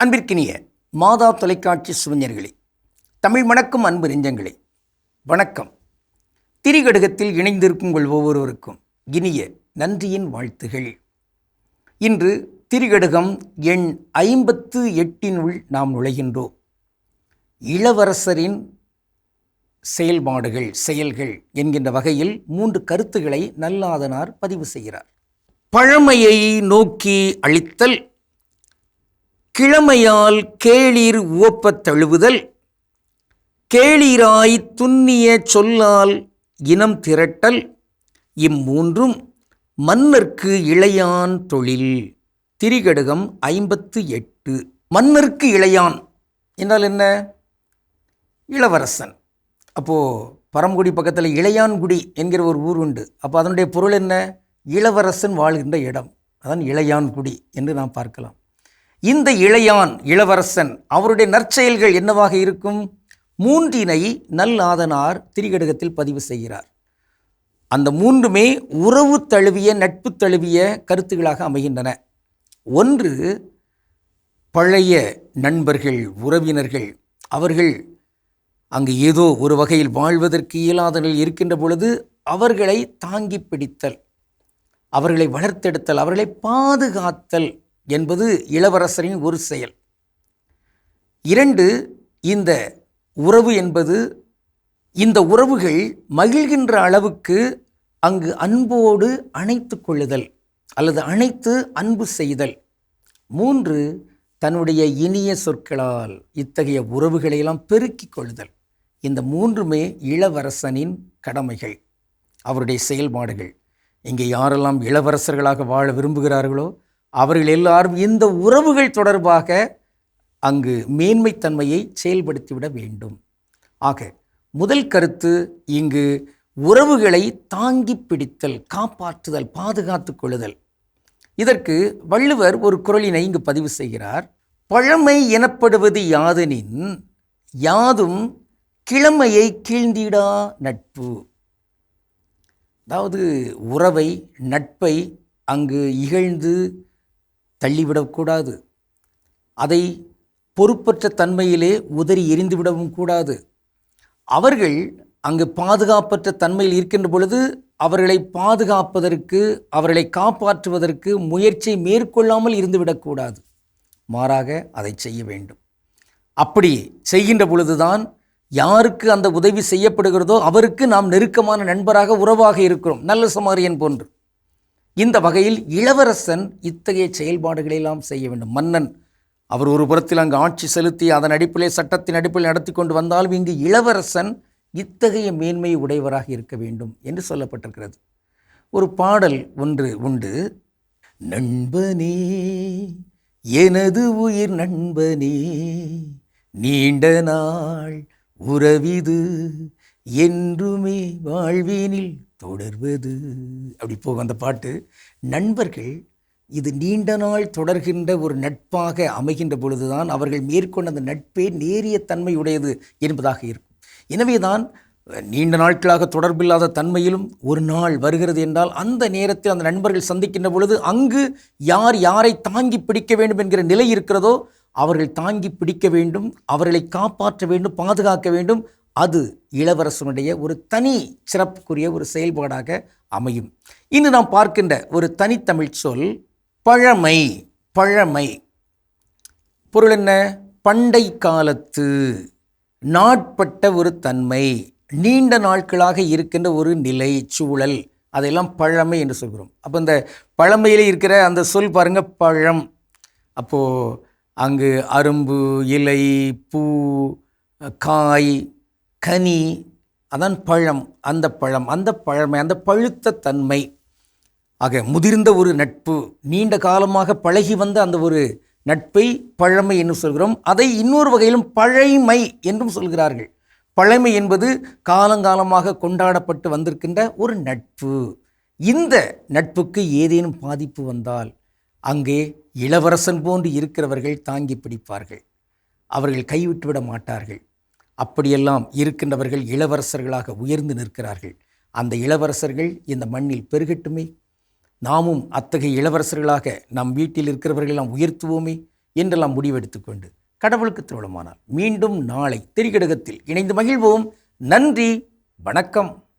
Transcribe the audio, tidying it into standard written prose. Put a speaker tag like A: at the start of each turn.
A: அன்பிற்கினிய மாதா தொலைக்காட்சி சுவிஞர்களே, தமிழ் மணக்கும் அன்பு நெஞ்சங்களே, வணக்கம். திரிகடுகத்தில் இணைந்திருக்கும் உங்கள் ஒவ்வொருவருக்கும் இனிய நன்றியின் வாழ்த்துகள். இன்று திரிகடுகம் எண் 58 நாம் நுழைகின்றோம். இளவரசரின் செயல்கள் என்கின்ற வகையில் 3 கருத்துக்களை நல்லாதனார் பதிவு செய்கிறார். பழமையை நோக்கி அழித்தல், கிழமையால் கேளிர் உவப்பத் தழுவுதல், கேளிராய் துன்னிய சொல்லால் இனம் திரட்டல், இம்மூன்றும் மன்னர்க்கு இளையான் தொழில். திரிகடுகம் 58. மன்னர்க்கு இளையான் என்றால் என்ன? இளவரசன். அப்போது பரமக்குடி பக்கத்தில் இளையான்குடி என்கிற ஒரு ஊர் உண்டு. அப்போ அதனுடைய பொருள் என்ன? இளவரசன் வாழ்கின்ற இடம். அதான் இளையான்குடி என்று நாம் பார்க்கலாம். இந்த இளவரசன் அவருடைய நற்செயல்கள் என்னவாக இருக்கும்? 3 நல்லாதனார் திரிகடுகத்தில் பதிவு செய்கிறார். அந்த 3மே உறவு தழுவிய, நட்பு தழுவிய கருத்துக்களாக அமைகின்றன. ஒன்று, பழைய நண்பர்கள், உறவினர்கள், அவர்கள் அங்கு ஏதோ ஒரு வகையில் வாழ்வதற்கு இயலாத நிலையில் இருக்கின்ற பொழுது அவர்களை தாங்கி பிடித்தல், அவர்களை வளர்த்தெடுத்தல், அவர்களை பாதுகாத்தல் என்பது இளவரசரின் ஒரு செயல். 2, இந்த உறவு என்பது, இந்த உறவுகள் மகிழ்கின்ற அளவுக்கு அங்கு அன்போடு அணைத்து கொள்ளுதல் அல்லது அணைத்து அன்பு செய்தல். 3, தன்னுடைய இனிய சொற்களால் இத்தகைய உறவுகளையெல்லாம் பெருக்கிக் கொள்ளுதல். இந்த 3மே இளவரசனின் கடமைகள், அவருடைய செயல்பாடுகள். இங்கே யாரெல்லாம் இளவரசர்களாக வாழ விரும்புகிறார்களோ அவர்கள் எல்லாரும் இந்த உறவுகள் தொடர்பாக அங்கு மேன்மைத்தன்மையை செயல்படுத்திவிட வேண்டும். ஆக முதல் கருத்து இங்கு உறவுகளை தாங்கி பிடித்தல், காப்பாற்றுதல், பாதுகாத்து கொள்ளுதல். இதற்கு வள்ளுவர் ஒரு குறளினை இங்கு பதிவு செய்கிறார். பழமை எனப்படுவது யாதெனின், யாதும் கிழமையை கீழ்ந்திடா நட்பு. அதாவது உறவை, நட்பை அங்கு இகழ்ந்து தள்ளிவிடக்கூடாது, அதை பொறுப்பற்ற தன்மையிலே உதறி எரிந்துவிடவும் கூடாது. அவர்கள் அங்கு பாதுகாப்பற்ற தன்மையில் இருக்கின்ற பொழுது அவர்களை பாதுகாப்பதற்கு, அவர்களை காப்பாற்றுவதற்கு முயற்சி மேற்கொள்ளாமல் இருந்துவிடக்கூடாது. மாறாக அதை செய்ய வேண்டும். அப்படி செய்கின்ற பொழுதுதான் யாருக்கு அந்த உதவி செய்யப்படுகிறதோ அவருக்கு நாம் நெருக்கமான நண்பராக, உறவாக இருக்கிறோம், நல்ல சமாரியன் போன்று. இந்த வகையில் இளவரசன் இத்தகைய செயல்பாடுகளெல்லாம் செய்ய வேண்டும். மன்னன் அவர் ஒரு புறத்தில் அங்கு ஆட்சி செலுத்தி அதன் அடிப்பிலே, சட்டத்தின் அடிப்பில் நடத்தி கொண்டு வந்தாலும் இங்கு இளவரசன் இத்தகைய மேன்மை உடையவராக இருக்க வேண்டும் என்று சொல்லப்பட்டிருக்கிறது. ஒரு பாடல் ஒன்று உண்டு. நண்பனே, எனது உயிர் நண்பனே, நீண்ட நாள் உறவிது, என்றுமே வாழ்வினில் தொடர்வது. அப்படி போகும் அந்த பாட்டு. நண்பர்கள் இது நீண்ட நாள் தொடர்கின்ற ஒரு நட்பாக அமைகின்ற பொழுதுதான் அவர்கள் மேற்கொண்ட அந்த நட்பே நேரிய தன்மை உடையது என்பதாக இருக்கும். எனவே தான் நீண்ட நாட்களாக தொடர்பில்லாத தன்மையிலும் ஒரு நாள் வருகிறது என்றால் அந்த நேரத்தில் அந்த நண்பர்கள் சந்திக்கின்ற பொழுது அங்கு யார் யாரை தாங்கி பிடிக்க வேண்டும் என்கிற நிலை இருக்கிறதோ அவர்கள் தாங்கி பிடிக்க வேண்டும், அவர்களை காப்பாற்ற வேண்டும், பாதுகாக்க வேண்டும். அது இளவரசனுடைய ஒரு தனி சிறப்புக்குரிய ஒரு செயல்பாடாக அமையும். இன்று நாம் பார்க்கின்ற ஒரு தனித்தமிழ் சொல் பழமை. பழமை பொருள் என்ன? பண்டை காலத்து, நாட்பட்ட ஒரு தன்மை, நீண்ட நாட்களாக இருக்கின்ற ஒரு நிலை, சூழல், அதையெல்லாம் பழமை என்று சொல்கிறோம். அப்போ இந்த பழமையிலே இருக்கிற அந்த சொல் பாருங்க, பழம். அப்போது அங்கு அரும்பு, இலை, பூ, காய், கனி, அதான் பழம். அந்த பழம், அந்த பழமை, அந்த பழுத்த தன்மை. ஆக முதிர்ந்த ஒரு நட்பு, நீண்ட காலமாக பழகி வந்த அந்த ஒரு நட்பை பழமை என்று சொல்கிறோம். அதை இன்னொரு வகையிலும் பழைமை என்றும் சொல்கிறார்கள். பழமை என்பது காலங்காலமாக கொண்டாடப்பட்டு வந்திருக்கின்ற ஒரு நட்பு. இந்த நட்புக்கு ஏதேனும் பாதிப்பு வந்தால் அங்கே இளவரசன் போன்று இருக்கிறவர்கள் தாங்கி பிடிப்பார்கள், அவர்கள் கைவிட்டுவிட மாட்டார்கள். அப்படியெல்லாம் இருக்கின்றவர்கள் இளவரசர்களாக உயர்ந்து நிற்கிறார்கள். அந்த இளவரசர்கள் இந்த மண்ணில் பெருகட்டுமே. நாமும் அத்தகைய இளவரசர்களாக நம் வீட்டில் இருக்கிறவர்களெல்லாம் உயர்த்துவோமே என்றெல்லாம் முடிவெடுத்துக்கொண்டு கடவுளுக்கு திருவிழமானால் மீண்டும் நாளை திரிகடகத்தில் இணைந்து மகிழ்வோம். நன்றி, வணக்கம்.